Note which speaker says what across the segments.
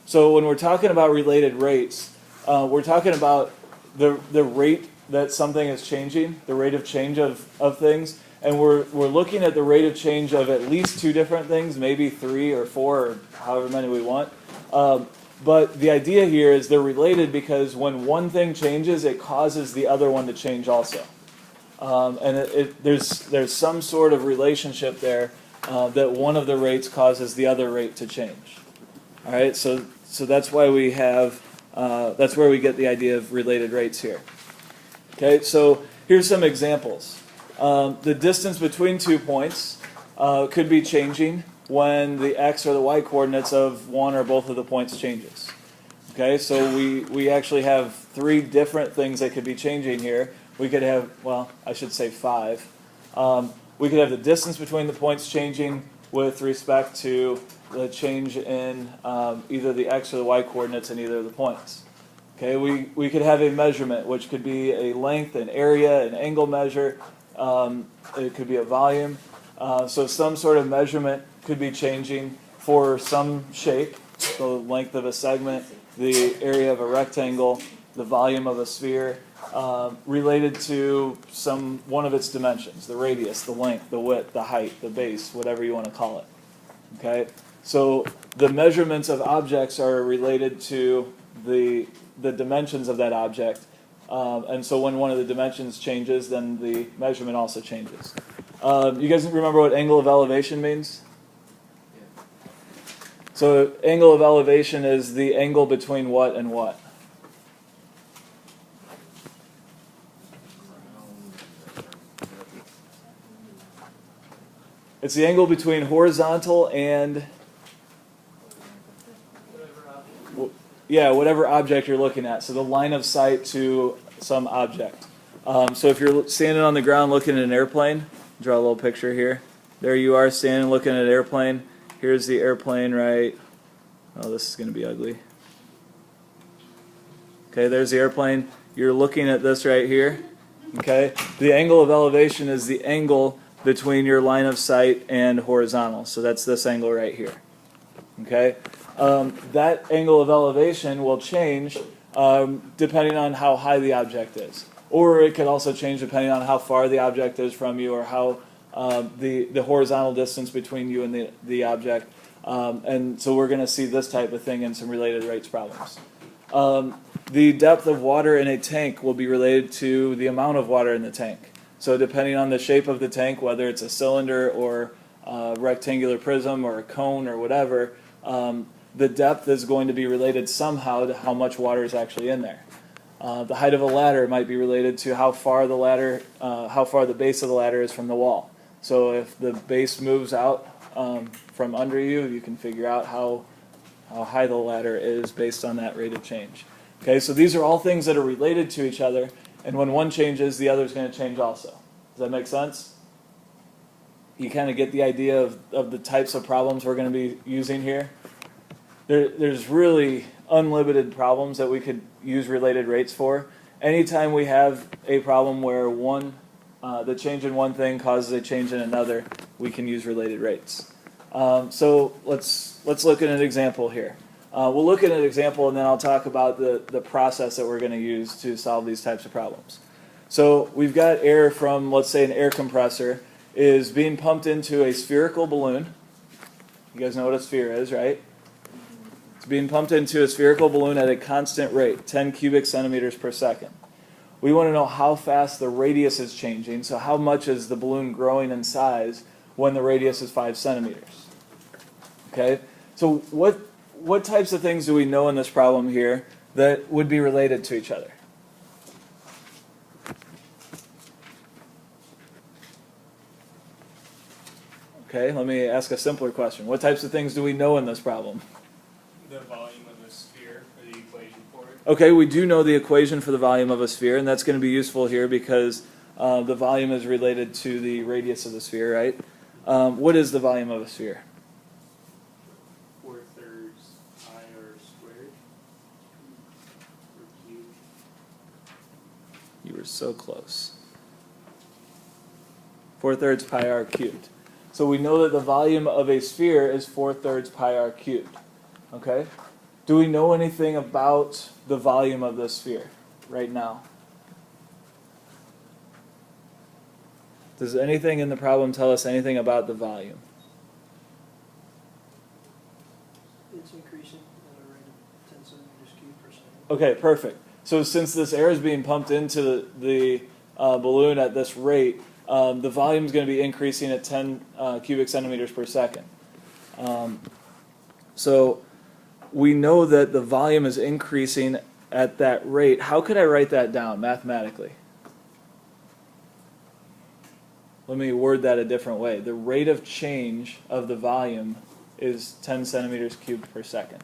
Speaker 1: So when we're talking about related rates, we're talking about the rate that something is changing, the rate of change of things, and we're looking at the rate of change of at least two different things, maybe three or four or however many we want. But the idea here is they're related because when one thing changes, it causes the other one to change also. And there's some sort of relationship there that one of the rates causes the other rate to change. All right, so that's why we have that's where we get the idea of related rates here. Okay, so here's some examples. The distance between 2 points could be changing when the x or the y coordinates of one or both of the points changes. Okay, so we actually have three different things that could be changing here. We could have, well, I should say five. We could have the distance between the points changing with respect to the change in either the x or the y coordinates in either of the points. Okay, we could have a measurement, which could be a length, an area, an angle measure. It could be a volume. So some sort of measurement could be changing for some shape, so the length of a segment, the area of a rectangle, the volume of a sphere, related to one of its dimensions, the radius, the length, the width, the height, the base, whatever you want to call it. Okay, so the measurements of objects are related to the dimensions of that object, and so when one of the dimensions changes, then the measurement also changes. You guys remember what angle of elevation means? So angle of elevation is the angle between what and what? It's the angle between horizontal and whatever object you're looking at. So the line of sight to some object. So if you're standing on the ground looking at an airplane, draw a little picture here. There you are standing looking at an airplane. Here's the airplane, right? Oh, this is going to be ugly. Okay, there's the airplane. You're looking at this right here. Okay, the angle of elevation is the angle between your line of sight and horizontal. So that's this angle right here. Okay, that angle of elevation will change depending on how high the object is. Or it could also change depending on how far the object is from you, or how the horizontal distance between you and the object. And so we're going to see this type of thing in some related rates problems. The depth of water in a tank will be related to the amount of water in the tank. So depending on the shape of the tank, whether it's a cylinder or a rectangular prism or a cone or whatever, the depth is going to be related somehow to how much water is actually in there. The height of a ladder might be related to how far the base of the ladder is from the wall. So if the base moves out from under you, you can figure out how high the ladder is based on that rate of change. Okay, so these are all things that are related to each other, and when one changes, the other is going to change also. Does that make sense? You kind of get the idea of the types of problems we're going to be using here. There's really unlimited problems that we could use related rates for. Anytime we have a problem where the change in one thing causes a change in another, we can use related rates. So let's look at an example here. We'll look at an example, and then I'll talk about the process that we're going to use to solve these types of problems. So we've got air from, let's say, an air compressor is being pumped into a spherical balloon. You guys know what a sphere is, right? It's being pumped into a spherical balloon at a constant rate, 10 cubic centimeters per second. We want to know how fast the radius is changing, so how much is the balloon growing in size when the radius is 5 centimeters. Okay, so what types of things do we know in this problem here that would be related to each other? Okay, let me ask a simpler question. What types of things do we know in this problem?
Speaker 2: The volume of a sphere, or the equation for it.
Speaker 1: Okay, we do know the equation for the volume of a sphere, and that's going to be useful here because the volume is related to the radius of the sphere, right? What is the volume of a sphere?
Speaker 2: 4/3 pi r squared. Or cubed.
Speaker 1: You were so close. 4/3 pi r cubed. So we know that the volume of a sphere is 4/3 pi r cubed. Okay? Do we know anything about the volume of this sphere right now? Does anything in the problem tell us anything about the volume?
Speaker 3: It's increasing at a rate of 10 centimeters cubed per second.
Speaker 1: Okay, perfect. So since this air is being pumped into the balloon at this rate, the volume is going to be increasing at 10 cubic centimeters per second. So we know that the volume is increasing at that rate. How could I write that down mathematically? Let me word that a different way. The rate of change of the volume is 10 centimeters cubed per second.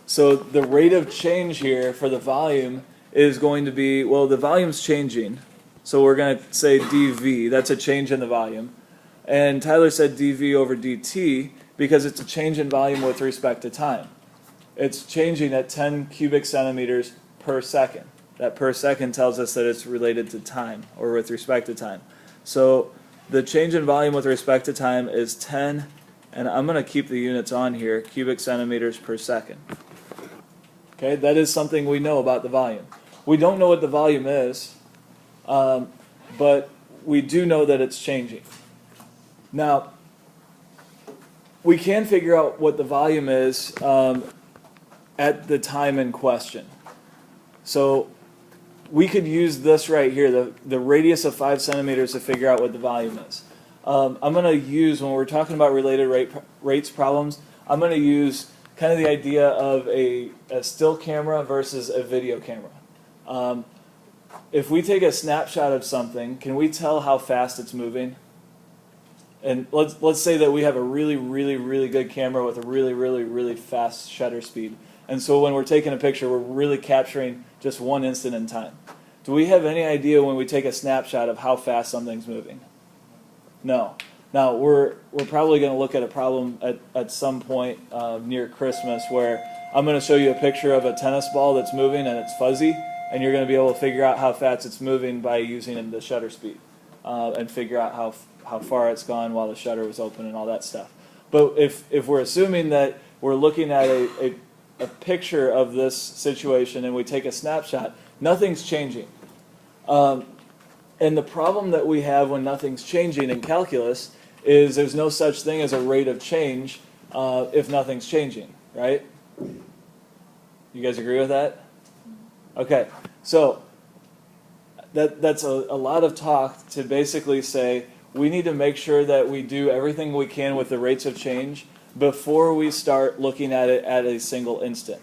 Speaker 1: So the rate of change here for the volume is going to be, well, the volume's changing. So we're going to say dV. That's a change in the volume. And Tyler said dV over dt because it's a change in volume with respect to time. It's changing at 10 cubic centimeters per second. That per second tells us that it's related to time, or with respect to time. So the change in volume with respect to time is 10, and I'm going to keep the units on here, cubic centimeters per second. Okay, that is something we know about the volume. We don't know what the volume is, but we do know that it's changing. Now, we can figure out what the volume is at the time in question. So we could use this right here, the radius of 5 centimeters, to figure out what the volume is. I'm going to use, when we're talking about related rates problems, I'm going to use kind of the idea of a still camera versus a video camera. If we take a snapshot of something, can we tell how fast it's moving? And let's say that we have a really, really, really good camera with a really, really, really fast shutter speed. And so when we're taking a picture, we're really capturing just one instant in time. Do we have any idea when we take a snapshot of how fast something's moving? No. Now, we're probably going to look at a problem at some point near Christmas where I'm going to show you a picture of a tennis ball that's moving and it's fuzzy, and you're going to be able to figure out how fast it's moving by using the shutter speed and figure out how far it's gone while the shutter was open and all that stuff. But if we're assuming that we're looking at a picture of this situation and we take a snapshot, nothing's changing. And the problem that we have when nothing's changing in calculus is there's no such thing as a rate of change if nothing's changing, right? You guys agree with that? Okay, so that's a lot of talk to basically say we need to make sure that we do everything we can with the rates of change before we start looking at it at a single instant.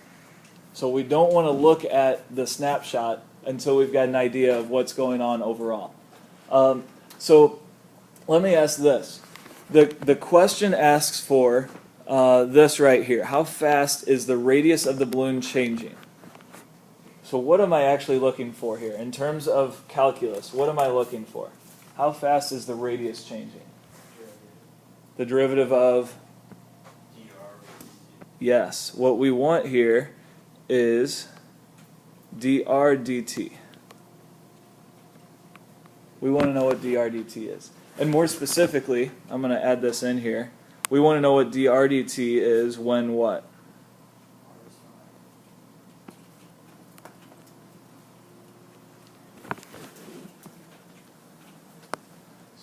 Speaker 1: So we don't want to look at the snapshot until we've got an idea of what's going on overall. So let me ask this. The question asks for this right here. How fast is the radius of the balloon changing? So what am I actually looking for here? In terms of calculus, what am I looking for? How fast is the radius changing? The derivative of? Yes. What we want here is dr dt. We want to know what dr dt is. And more specifically, I'm going to add this in here. We want to know what dr dt is when what?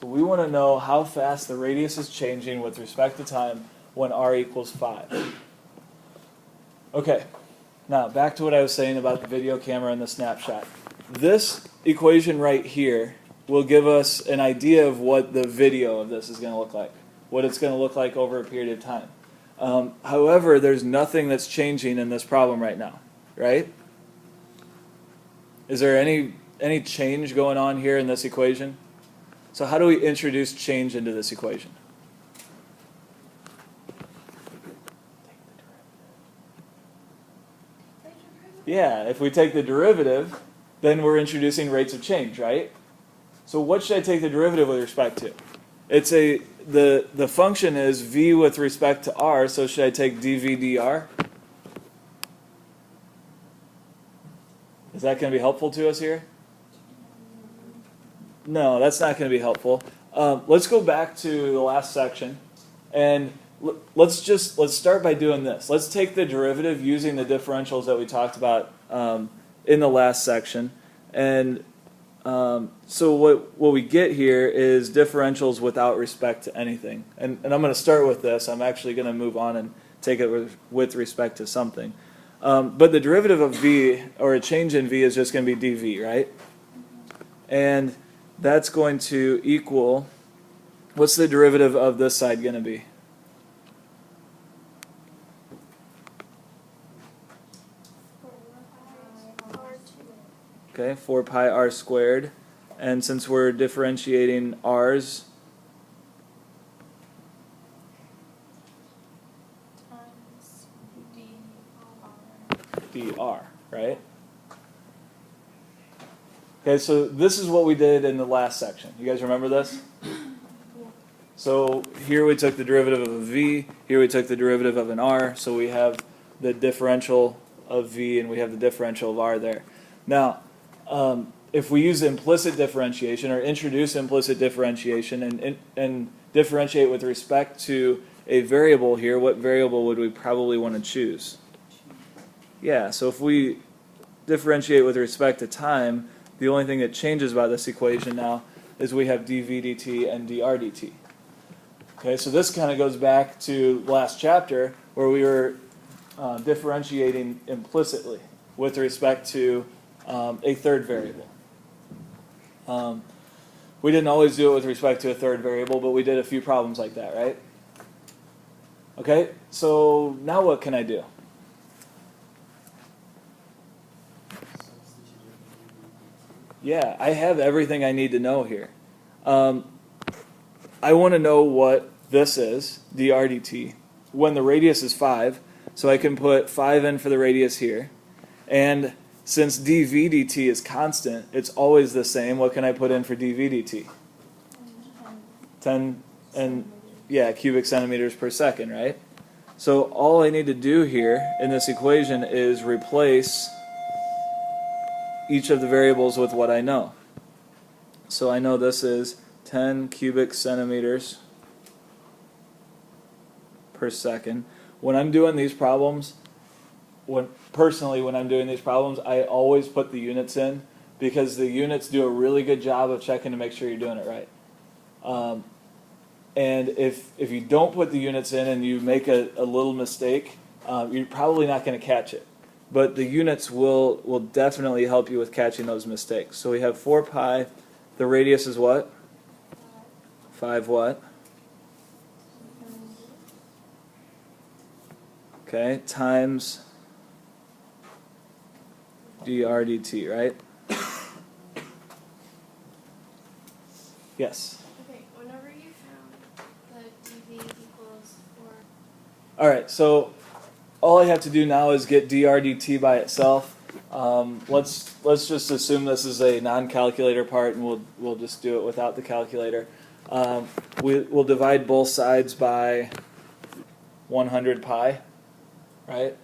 Speaker 1: So we want to know how fast the radius is changing with respect to time when r equals 5. Okay, now back to what I was saying about the video camera and the snapshot. This equation right here will give us an idea of what the video of this is going to look like, what it's going to look like over a period of time. However, there's nothing that's changing in this problem right now, right? Is there any change going on here in this equation? So how do we introduce change into this equation? Yeah, if we take the derivative, then we're introducing rates of change, right? So what should I take the derivative with respect to? It's the function is v with respect to r, so should I take dv dr? Is that going to be helpful to us here? No, that's not going to be helpful. let's go back to the last section, and let's start by doing this. Let's take the derivative using the differentials that we talked about in the last section, and so what we get here is differentials without respect to anything. And I'm going to start with this. I'm actually going to move on and take it with respect to something. But the derivative of v, or a change in v, is just going to be dv, right? And that's going to equal, what's the derivative of this side going to be? Okay, 4 pi r squared. And since we're differentiating r's,
Speaker 4: times
Speaker 1: dr, right? Okay, so this is what we did in the last section. You guys remember this? So here we took the derivative of a v, here we took the derivative of an r, so we have the differential of v and we have the differential of r there. Now, if we use implicit differentiation or introduce implicit differentiation and differentiate with respect to a variable here, what variable would we probably want to choose? Yeah, so if we differentiate with respect to time, the only thing that changes about this equation now is we have dv dt and dr dt. Okay, so this kind of goes back to last chapter where we were differentiating implicitly with respect to a third variable. We didn't always do it with respect to a third variable, but we did a few problems like that, right? Okay, so now what can I do? Yeah, I have everything I need to know here. I want to know what this is, dr dt, when the radius is 5, so I can put 5 in for the radius here. And since dv dt is constant, it's always the same. What can I put in for dv dt? 10 and, yeah, cubic centimeters per second, right? So all I need to do here in this equation is replace each of the variables with what I know. So I know this is 10 cubic centimeters per second. When I'm doing these problems, personally when I'm doing these problems, I always put the units in because the units do a really good job of checking to make sure you're doing it right. And if you don't put the units in and you make a little mistake, you're probably not going to catch it. But the units will definitely help you with catching those mistakes. So we have 4 pi, the radius is what? 5 what? Okay, times dr dt, right? Yes?
Speaker 4: Okay, whenever you found the dv equals 4.
Speaker 1: Alright, so all I have to do now is get dr dt by itself. Let's just assume this is a non-calculator part, and we'll just do it without the calculator. We'll divide both sides by 100 pi, right?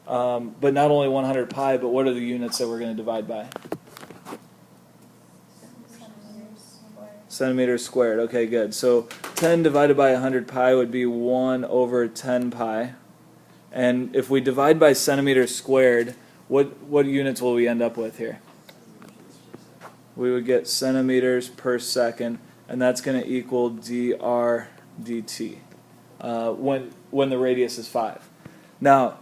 Speaker 1: But not only 100 pi, but what are the units that we're going to divide by? Centimeters squared. Okay, good. So 10 divided by 100 pi would be 1 over 10 pi. And if we divide by centimeters squared, what units will we end up with here? We would get centimeters per second, and that's going to equal dr dt when the radius is 5. Now,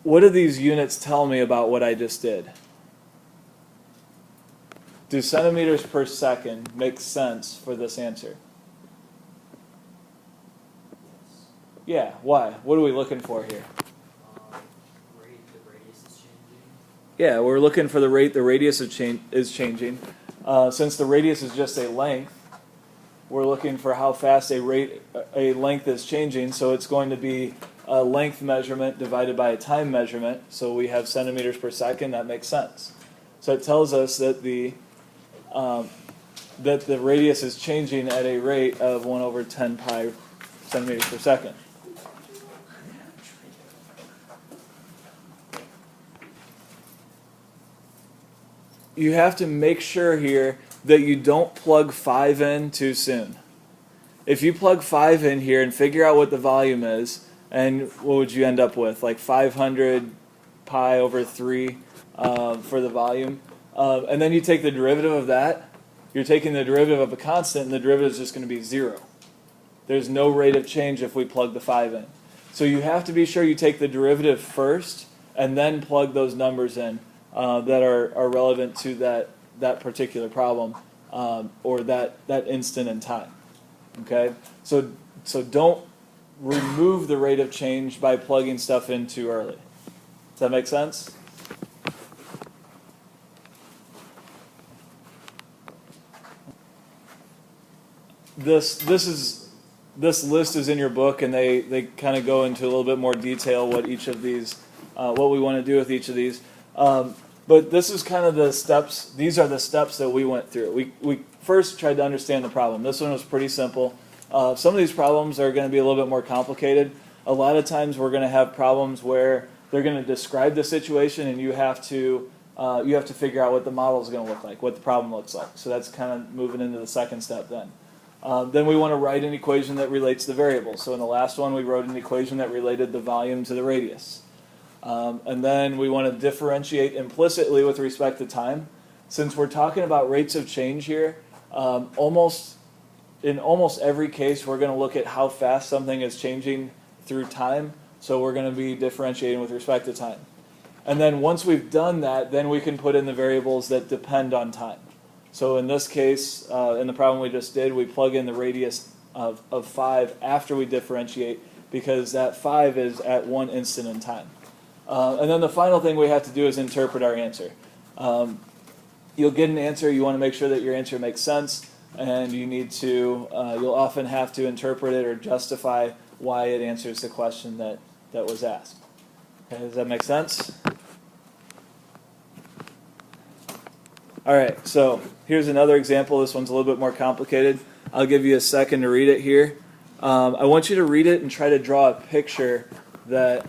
Speaker 1: what do these units tell me about what I just did? Do centimeters per second make sense for this answer? Yeah, why? What are we looking for here?
Speaker 5: The radius is changing.
Speaker 1: Yeah, we're looking for the rate the radius is changing. Since the radius is just a length, we're looking for how fast a length is changing, so it's going to be a length measurement divided by a time measurement, so we have centimeters per second. That makes sense. So it tells us that the radius is changing at a rate of 1 over 10 pi centimeters per second. You have to make sure here that you don't plug 5 in too soon. If you plug 5 in here and figure out what the volume is, and what would you end up with? Like 500 pi over 3 for the volume. And then you take the derivative of that. You're taking the derivative of a constant, and the derivative is just going to be 0. There's no rate of change if we plug the 5 in. So you have to be sure you take the derivative first, and then plug those numbers in that are relevant to that particular problem or that instant in time. Okay? So don't remove the rate of change by plugging stuff in too early. Does that make sense? This list is in your book, and they kind of go into a little bit more detail what each of these, what we want to do with each of these. But this is kind of the steps. These are the steps that we went through. We first tried to understand the problem. This one was pretty simple. Some of these problems are going to be a little bit more complicated. A lot of times we're going to have problems where they're going to describe the situation, and you have to figure out what the model is going to look like, what the problem looks like. So that's kind of moving into the second step then. Then we want to write an equation that relates the variables. So in the last one, we wrote an equation that related the volume to the radius. And then we want to differentiate implicitly with respect to time. Since we're talking about rates of change here, in almost every case, we're going to look at how fast something is changing through time. So we're going to be differentiating with respect to time. And then once we've done that, then we can put in the variables that depend on time. So in this case, in the problem we just did, we plug in the radius of 5 after we differentiate, because that 5 is at one instant in time. And then the final thing we have to do is interpret our answer. You'll get an answer. You want to make sure that your answer makes sense, and you need to. You'll often have to interpret it or justify why it answers the question that was asked. Okay, does that make sense? All right, so here's another example. This one's a little bit more complicated. I'll give you a second to read it here. I want you to read it and try to draw a picture that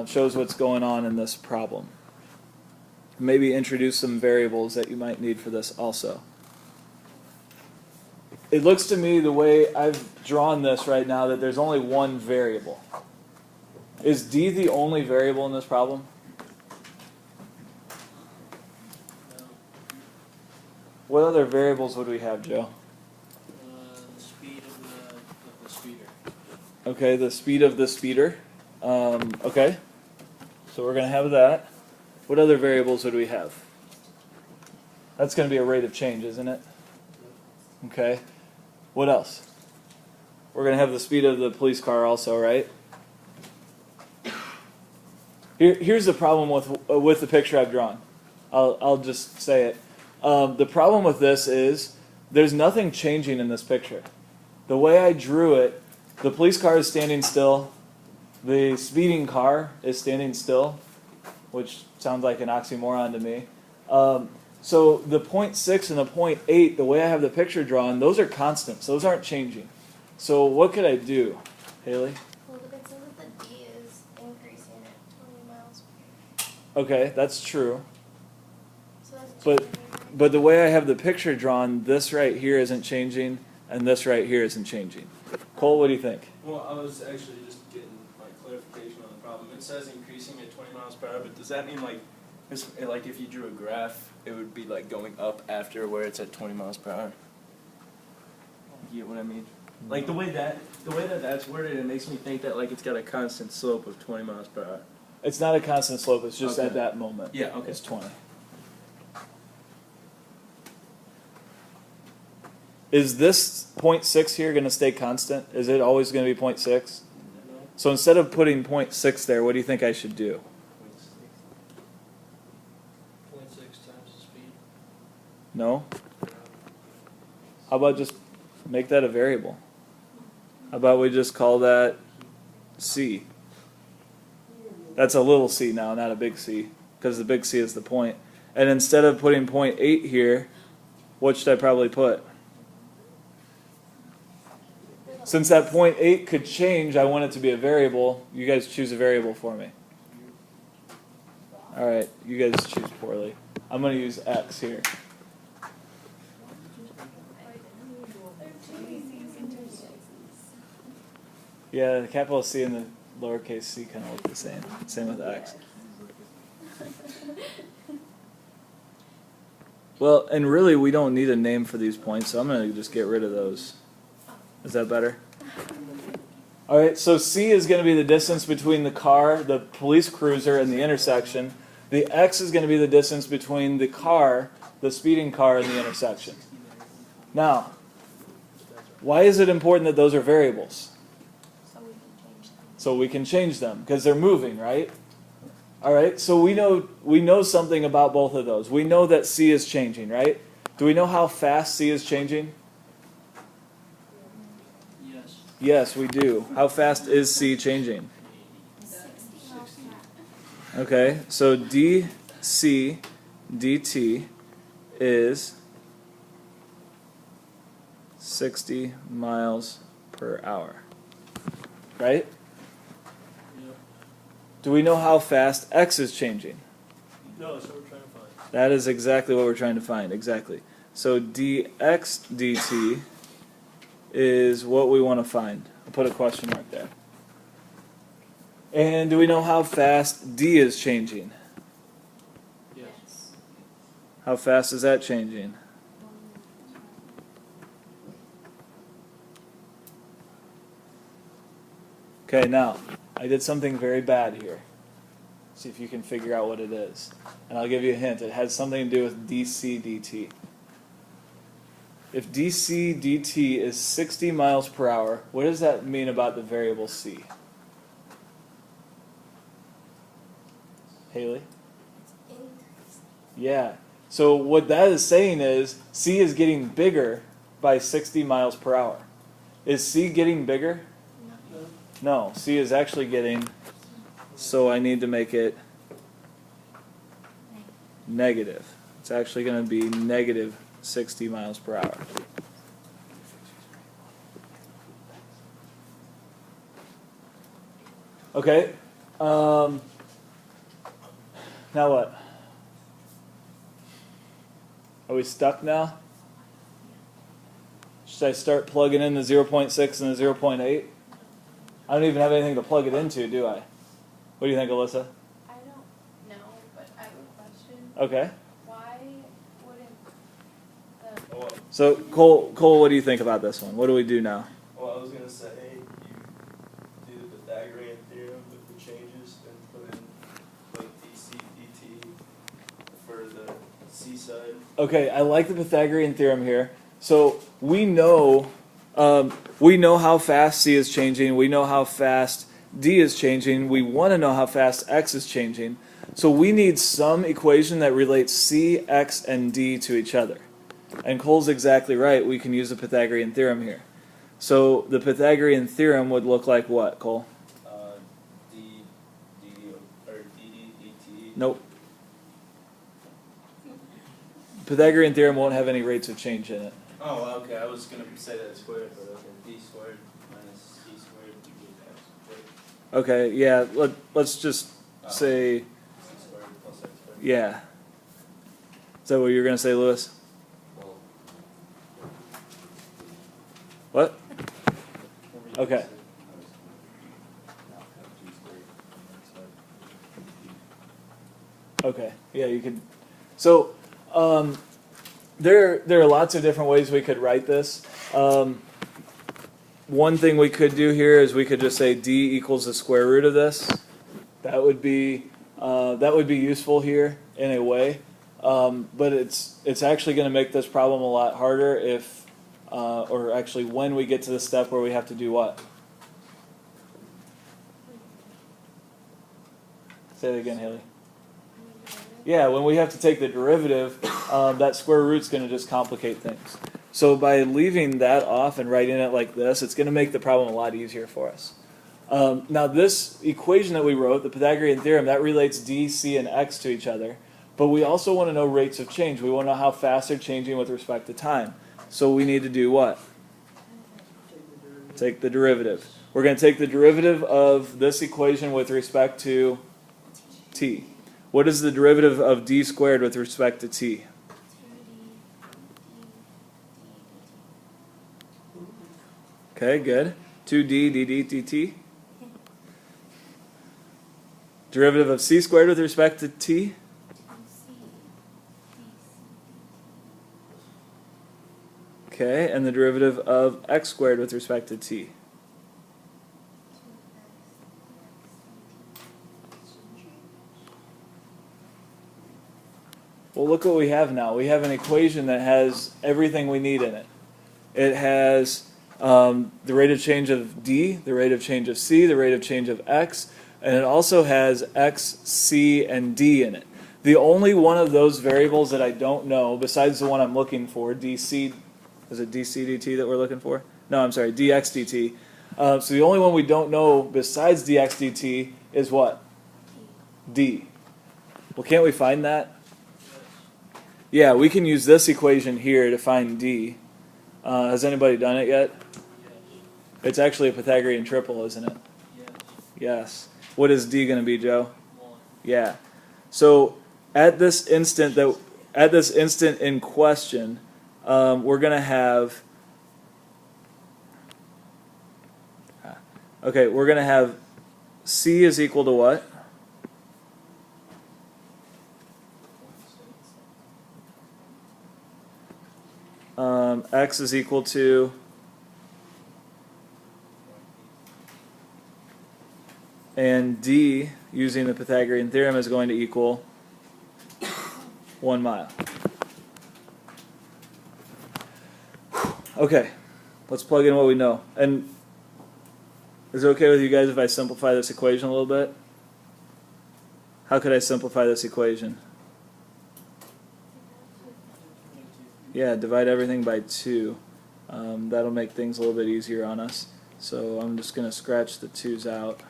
Speaker 1: shows what's going on in this problem. Maybe introduce some variables that you might need for this also. It looks to me, the way I've drawn this right now, that there's only one variable. Is D the only variable in this problem? What other variables would we have, Joe?
Speaker 3: The speed of the speeder.
Speaker 1: Okay, the speed of the speeder. Okay, so we're going to have that. What other variables would we have? That's going to be a rate of change, isn't it? Okay. What else? We're going to have the speed of the police car also, right? Here's the problem with the picture I've drawn. I'll just say it. The problem with this is there's nothing changing in this picture. The way I drew it, the police car is standing still. The speeding car is standing still, which sounds like an oxymoron to me. So the 0.6 and the 0.8, the way I have the picture drawn, those are constants. Those aren't changing. So what could I do, Haley?
Speaker 4: Well, it says that the D is increasing at 20 miles per hour.
Speaker 1: Okay, that's true.
Speaker 4: So that's
Speaker 1: But the way I have the picture drawn, this right here isn't changing, and this right here isn't changing. Cole, what do you think?
Speaker 5: Well, I was actually just getting clarification on the problem. It says increasing at 20 miles per hour, but does that mean like if you drew a graph, it would be like going up after where it's at 20 miles per hour? You get what I mean? Like the way that that's worded, it makes me think that like it's got a constant slope of 20 miles per hour.
Speaker 1: It's not a constant slope, it's just
Speaker 5: Okay.
Speaker 1: at that moment.
Speaker 5: Yeah, okay.
Speaker 1: It's 20. Is this 0.6 here going to stay constant? Is it always going to be 0.6? So instead of putting 0.6 there, what do you think I should do?
Speaker 3: 0.6 times the speed.
Speaker 1: No? How about just make that a variable? How about we just call that C? That's a little c now, not a big C, because the big C is the point. And instead of putting 0.8 here, what should I probably put? Since that 0.8 could change, I want it to be a variable. You guys choose a variable for me. All right, you guys choose poorly. I'm going to use x here. Yeah, the capital C and the lowercase c kind of look the same. Same with x. Well, and really we don't need a name for these points, so I'm going to just get rid of those. Is that better? All right, so C is going to be the distance between the car, the police cruiser, and the intersection. The X is going to be the distance between the car, the speeding car, and the intersection. Now, why is it important that those are variables? So we can change them because they're moving, right? All right, so we know something about both of those. We know that C is changing, right? Do we know how fast C is changing?
Speaker 3: Yes.
Speaker 1: Yes, we do. How fast is C changing?
Speaker 4: 60 miles per hour.
Speaker 1: Okay, so dc dt is 60 miles per hour, right?
Speaker 3: Yep.
Speaker 1: Do we know how fast x is changing?
Speaker 3: No, that's what we're trying to find.
Speaker 1: That is exactly what we're trying to find, exactly. So dx dt is what we want to find. I'll put a question mark there. And do we know how fast d is changing?
Speaker 3: Yes.
Speaker 1: How fast is that changing? Okay, now, I did something very bad here. See if you can figure out what it is. And I'll give you a hint. It has something to do with dc dt. If dc dt is 60 miles per hour, what does that mean about the variable c? Haley? Yeah. So what that is saying is c is getting bigger by 60 miles per hour. Is c getting bigger? No, c is actually getting, so I need to make it negative. It's actually going to be negative 60 miles per hour. Okay. Now what? Are we stuck now? Should I start plugging in the 0.6 and the 0.8? I don't even have anything to plug it into, do I? What do you think, Alyssa?
Speaker 4: I don't know, but I have a question.
Speaker 1: Okay.
Speaker 4: Why wouldn't the
Speaker 5: Well,
Speaker 1: So, Cole, what do you think about this one? What do we do now?
Speaker 5: well, I was gonna say you do the Pythagorean theorem with the changes and put in like dc dt for the c side.
Speaker 1: Okay, I like the Pythagorean theorem here. So we know how fast c is changing. We know how fast d is changing. We want to know how fast x is changing. So we need some equation that relates c, x, and d to each other. And Cole's exactly right. We can use the Pythagorean theorem here. So the Pythagorean theorem would look like what, Cole?
Speaker 5: D or dd dt.
Speaker 1: Nope. Pythagorean theorem won't have any rates of change in it.
Speaker 5: Oh, okay. I was gonna say that squared, but okay. D squared minus c squared equals x squared.
Speaker 1: Okay, yeah, let's just say,
Speaker 5: C squared plus x squared.
Speaker 1: yeah. Is that what you were going to say, Lewis? What? Okay. Okay, yeah, you could. So, there are lots of different ways we could write this. One thing we could do here is we could just say d equals the square root of this. That would be useful here in a way, but it's actually going to make this problem a lot harder if, or actually when we get to the step where we have to do what? Say it again, Haley. Yeah, when we have to take the derivative, that square root's going to just complicate things. So by leaving that off and writing it like this, it's going to make the problem a lot easier for us. Now this equation that we wrote, the Pythagorean theorem, that relates d, c, and x to each other. But we also want to know rates of change. We want to know how fast they're changing with respect to time. So we need to do what? Take the derivative. We're going to take the derivative of this equation with respect to t. What is the derivative of d squared with respect to t?
Speaker 4: 2d.
Speaker 1: Okay, good. 2d dt dt. Derivative of c squared with respect to t. Okay, and the derivative of x squared with respect to t. Well, look what we have now. We have an equation that has everything we need in it. It has the rate of change of d, the rate of change of c, the rate of change of x, and it also has x, c, and d in it. The only one of those variables that I don't know, besides the one I'm looking for, dc, is it dc dt that we're looking for? No, I'm sorry, dx dt. So the only one we don't know besides dx dt is what? D. Well, can't we find that? Yeah, we can use this equation here to find d. Has anybody done it yet? It's actually a Pythagorean triple, isn't it? Yes. What is d going to be, Joe?
Speaker 3: 1.
Speaker 1: Yeah. So at this instant in question, we're going to have. Okay, we're going to have c is equal to what? X is equal to and d, using the Pythagorean theorem, is going to equal 1 mile. Okay, let's plug in what we know. And is it okay with you guys if I simplify this equation a little bit? How could I simplify this equation? Yeah, divide everything by 2. That'll make things a little bit easier on us. So I'm just going to scratch the 2's out.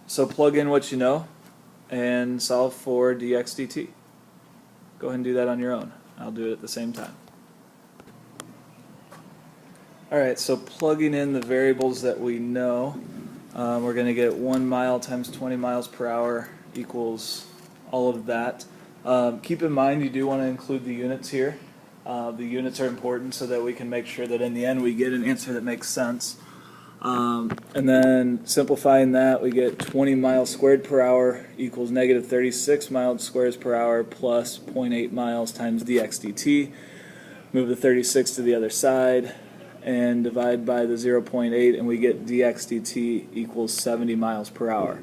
Speaker 1: So plug in what you know and solve for dx dt. Go ahead and do that on your own. I'll do it at the same time. Alright, so plugging in the variables that we know, we're going to get 1 mile times 20 miles per hour equals all of that. Keep in mind you do want to include the units here. The units are important so that we can make sure that in the end we get an answer that makes sense. And then simplifying that, we get 20 miles squared per hour equals negative 36 miles squares per hour plus 0.8 miles times dx dt. Move the 36 to the other side and divide by the 0.8, and we get dx dt equals 70 miles per hour.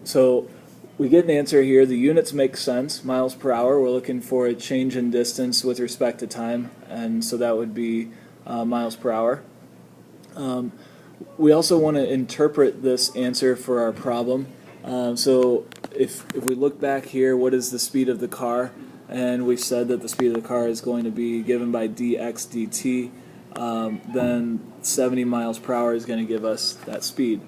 Speaker 1: So we get an answer here. The units make sense. Miles per hour, we're looking for a change in distance with respect to time, and so that would be miles per hour. We also want to interpret this answer for our problem. So if we look back here, what is the speed of the car? And we said that the speed of the car is going to be given by dx dt. Then 70 miles per hour is going to give us that speed.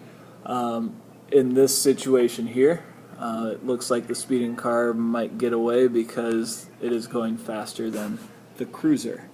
Speaker 1: In this situation here, it looks like the speeding car might get away because it is going faster than the cruiser.